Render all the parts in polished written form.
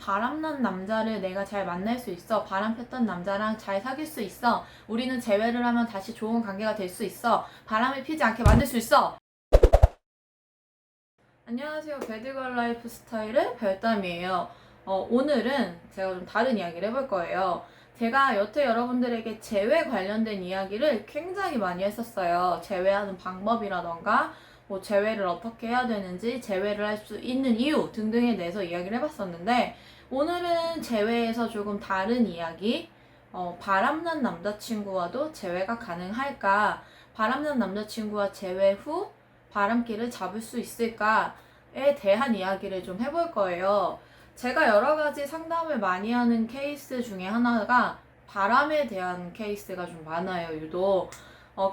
바람난 남자를 내가 잘 만날 수 있어. 바람 폈던 남자랑 잘 사귈 수 있어. 우리는 재회를 하면 다시 좋은 관계가 될 수 있어. 바람을 피지 않게 만들 수 있어. 안녕하세요. 배드걸 라이프 스타일의 별담이에요. 오늘은 제가 좀 다른 이야기를 해볼 거예요. 제가 여태 여러분들에게 재회 관련된 이야기를 굉장히 많이 했었어요. 재회하는 방법이라던가 뭐 재회를 어떻게 해야 되는지, 재회를 할 수 있는 이유 등등에 대해서 이야기를 해봤었는데, 오늘은 재회에서 조금 다른 이야기, 바람난 남자친구와도 재회가 가능할까? 바람난 남자친구와 재회 후 바람기를 잡을 수 있을까에 대한 이야기를 좀 해볼 거예요. 제가 여러 가지 상담을 많이 하는 케이스 중에 하나가 바람에 대한 케이스가 좀 많아요, 유독.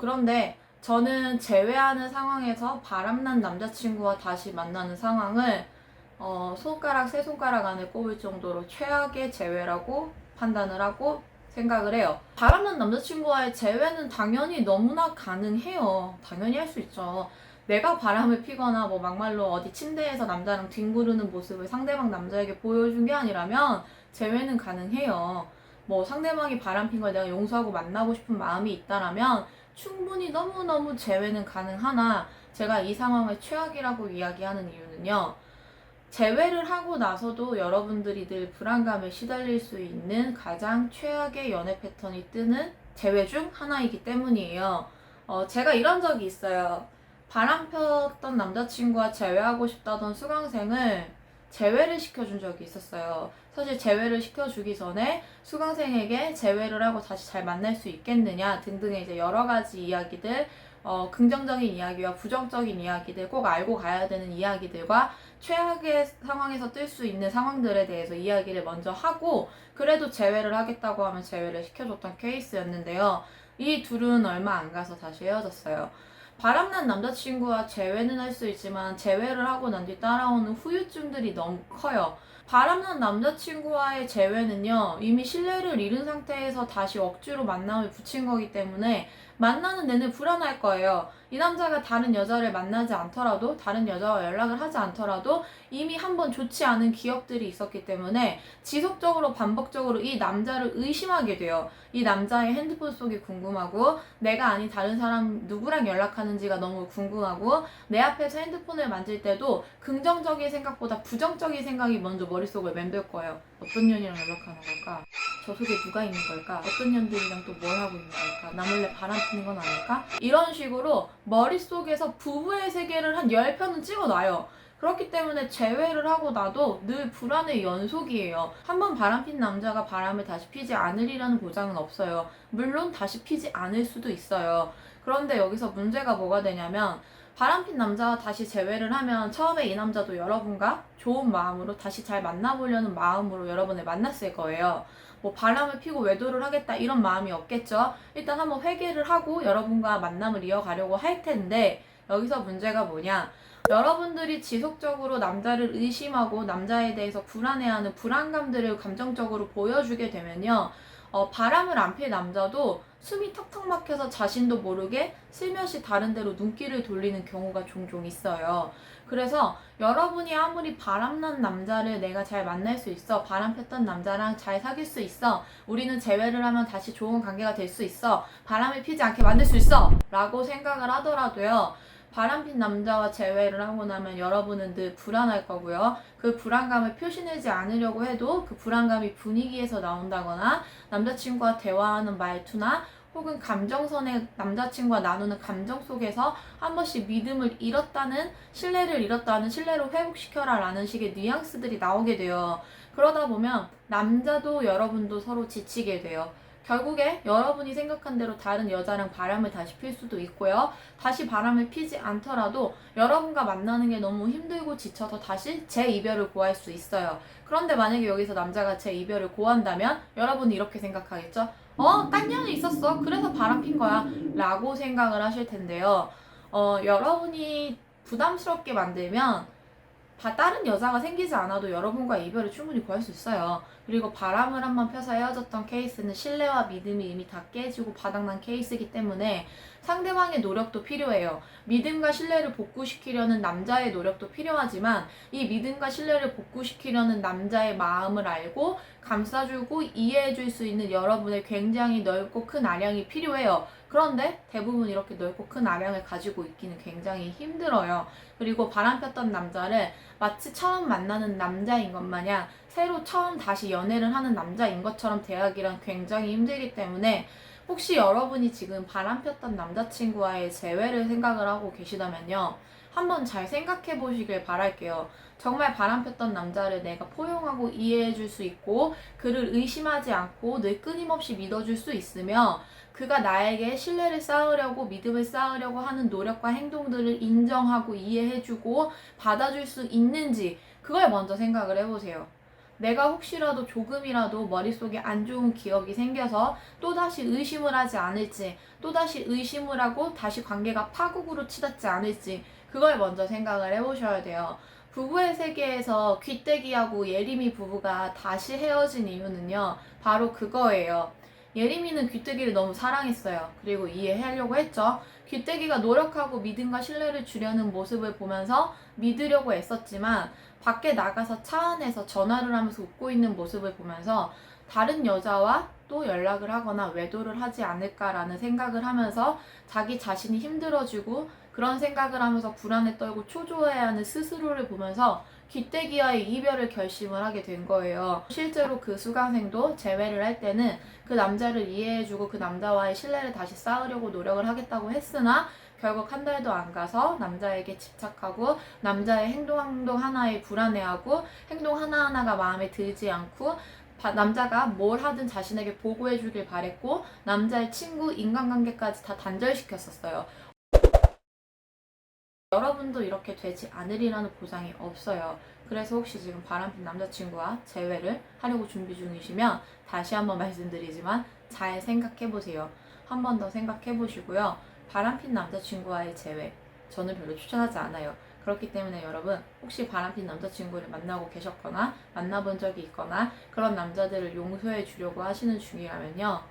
그런데 저는 재회하는 상황에서 바람난 남자친구와 다시 만나는 상황을 손가락, 세 손가락 안에 꼽을 정도로 최악의 재회라고 판단을 하고 생각을 해요. 바람난 남자친구와의 재회는 당연히 너무나 가능해요. 당연히 할 수 있죠. 내가 바람을 피거나 뭐 막말로 어디 침대에서 남자랑 뒹구르는 모습을 상대방 남자에게 보여준 게 아니라면 재회는 가능해요. 뭐 상대방이 바람 핀 걸 내가 용서하고 만나고 싶은 마음이 있다라면 충분히 너무너무 재회는 가능하나, 제가 이 상황을 최악이라고 이야기하는 이유는요, 재회를 하고 나서도 여러분들이 늘 불안감에 시달릴 수 있는 가장 최악의 연애 패턴이 뜨는 재회 중 하나이기 때문이에요. 제가 이런 적이 있어요. 바람 폈던 남자친구와 재회하고 싶다던 수강생을 재회를 시켜준 적이 있었어요. 사실 재회를 시켜주기 전에 수강생에게 재회를 하고 다시 잘 만날 수 있겠느냐 등등의 이제 여러 가지 이야기들, 긍정적인 이야기와 부정적인 이야기들, 꼭 알고 가야 되는 이야기들과 최악의 상황에서 뜰 수 있는 상황들에 대해서 이야기를 먼저 하고, 그래도 재회를 하겠다고 하면 재회를 시켜줬던 케이스였는데요. 이 둘은 얼마 안 가서 다시 헤어졌어요. 바람난 남자친구와 재회는 할 수 있지만 재회를 하고 난 뒤 따라오는 후유증들이 너무 커요. 바람난 남자친구와의 재회는요, 이미 신뢰를 잃은 상태에서 다시 억지로 만남을 붙인 거기 때문에 만나는 내내 불안할 거예요. 이 남자가 다른 여자를 만나지 않더라도, 다른 여자와 연락을 하지 않더라도 이미 한번 좋지 않은 기억들이 있었기 때문에 지속적으로 반복적으로 이 남자를 의심하게 돼요. 이 남자의 핸드폰 속이 궁금하고, 내가 아닌 다른 사람 누구랑 연락하는지가 너무 궁금하고, 내 앞에서 핸드폰을 만질 때도 긍정적인 생각보다 부정적인 생각이 먼저 머릿속을 맴돌 거예요. 어떤 년이랑 연락하는 걸까? 저 속에 누가 있는 걸까? 어떤 년들이랑 또 뭘 하고 있는 걸까? 나 몰래 바람 피는 건 아닐까? 이런 식으로 머릿속에서 부부의 세계를 한 10편은 찍어놔요. 그렇기 때문에 재회를 하고 나도 늘 불안의 연속이에요. 한번 바람핀 남자가 바람을 다시 피지 않으리라는 보장은 없어요. 물론 다시 피지 않을 수도 있어요. 그런데 여기서 문제가 뭐가 되냐면, 바람핀 남자와 다시 재회를 하면 처음에 이 남자도 여러분과 좋은 마음으로 다시 잘 만나보려는 마음으로 여러분을 만났을 거예요. 뭐 바람을 피고 외도를 하겠다 이런 마음이 없겠죠. 일단 한번 회개를 하고 여러분과 만남을 이어가려고 할 텐데, 여기서 문제가 뭐냐, 여러분들이 지속적으로 남자를 의심하고 남자에 대해서 불안해하는 불안감들을 감정적으로 보여주게 되면요, 바람을 안 필 남자도 숨이 턱턱 막혀서 자신도 모르게 슬며시 다른 데로 눈길을 돌리는 경우가 종종 있어요. 그래서 여러분이 아무리 바람난 남자를 내가 잘 만날 수 있어, 바람 폈던 남자랑 잘 사귈 수 있어, 우리는 재회를 하면 다시 좋은 관계가 될 수 있어, 바람을 피지 않게 만들 수 있어 라고 생각을 하더라도요, 바람핀 남자와 재회를 하고 나면 여러분은 늘 불안할 거고요. 그 불안감을 표시내지 않으려고 해도 그 불안감이 분위기에서 나온다거나, 남자친구와 대화하는 말투나 혹은 감정선에 남자친구와 나누는 감정 속에서 한 번씩 믿음을 잃었다는, 신뢰를 잃었다는, 신뢰를 회복시켜라 라는 식의 뉘앙스들이 나오게 돼요. 그러다 보면 남자도 여러분도 서로 지치게 돼요. 결국에 여러분이 생각한 대로 다른 여자랑 바람을 다시 필 수도 있고요. 다시 바람을 피지 않더라도 여러분과 만나는 게 너무 힘들고 지쳐서 다시 재이별을 고할 수 있어요. 그런데 만약에 여기서 남자가 재이별을 고한다면 여러분이 이렇게 생각하겠죠? 딴 년이 있었어. 그래서 바람 핀 거야. 라고 생각을 하실 텐데요. 여러분이 부담스럽게 만들면 다른 여자가 생기지 않아도 여러분과 이별을 충분히 구할 수 있어요. 그리고 바람을 한번 펴서 헤어졌던 케이스는 신뢰와 믿음이 이미 다 깨지고 바닥난 케이스이기 때문에 상대방의 노력도 필요해요. 믿음과 신뢰를 복구시키려는 남자의 노력도 필요하지만 이 믿음과 신뢰를 복구시키려는 남자의 마음을 알고 감싸주고 이해해줄 수 있는 여러분의 굉장히 넓고 큰 아량이 필요해요. 그런데 대부분 이렇게 넓고 큰 아량을 가지고 있기는 굉장히 힘들어요. 그리고 바람폈던 남자를 마치 처음 만나는 남자인 것 마냥 새로 처음 다시 연애를 하는 남자인 것처럼 대하기란 굉장히 힘들기 때문에 혹시 여러분이 지금 바람폈던 남자친구와의 재회를 생각을 하고 계시다면요. 한번 잘 생각해 보시길 바랄게요. 정말 바람폈던 남자를 내가 포용하고 이해해 줄 수 있고 그를 의심하지 않고 늘 끊임없이 믿어줄 수 있으며 그가 나에게 신뢰를 쌓으려고 믿음을 쌓으려고 하는 노력과 행동들을 인정하고 이해해주고 받아줄 수 있는지 그걸 먼저 생각을 해보세요. 내가 혹시라도 조금이라도 머릿속에 안 좋은 기억이 생겨서 또다시 의심을 하지 않을지, 또다시 의심을 하고 다시 관계가 파국으로 치닫지 않을지, 그걸 먼저 생각을 해보셔야 돼요. 부부의 세계에서 귀때기하고 예림이 부부가 다시 헤어진 이유는요, 바로 그거예요. 예림이는 귀때기를 너무 사랑했어요. 그리고 이해하려고 했죠. 귀때기가 노력하고 믿음과 신뢰를 주려는 모습을 보면서 믿으려고 애썼지만 밖에 나가서 차 안에서 전화를 하면서 웃고 있는 모습을 보면서 다른 여자와 또 연락을 하거나 외도를 하지 않을까라는 생각을 하면서 자기 자신이 힘들어지고 그런 생각을 하면서 불안에 떨고 초조해하는 스스로를 보면서 귀때기와의 이별을 결심을 하게 된 거예요. 실제로 그 수강생도 재회를 할 때는 그 남자를 이해해주고 그 남자와의 신뢰를 다시 쌓으려고 노력을 하겠다고 했으나 결국 한 달도 안 가서 남자에게 집착하고 남자의 행동 하나에 불안해하고 행동 하나하나가 마음에 들지 않고 남자가 뭘 하든 자신에게 보고해 주길 바랬고 남자의 친구, 인간관계까지 다 단절시켰었어요. 여러분도 이렇게 되지 않으리라는 보장이 없어요. 그래서 혹시 지금 바람핀 남자친구와 재회를 하려고 준비 중이시면 다시 한번 말씀드리지만 잘 생각해보세요. 한 번 더 생각해보시고요. 바람핀 남자친구와의 재회, 저는 별로 추천하지 않아요. 그렇기 때문에 여러분 혹시 바람핀 남자친구를 만나고 계셨거나 만나본 적이 있거나 그런 남자들을 용서해 주려고 하시는 중이라면요.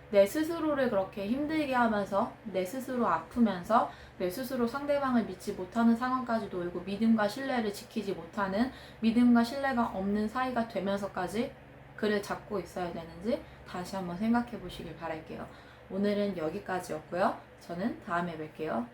내 스스로를 그렇게 힘들게 하면서 내 스스로 아프면서 내 스스로 상대방을 믿지 못하는 상황까지도 오고 믿음과 신뢰를 지키지 못하는 믿음과 신뢰가 없는 사이가 되면서까지 그를 잡고 있어야 되는지 다시 한번 생각해 보시길 바랄게요. 오늘은 여기까지였고요. 저는 다음에 뵐게요.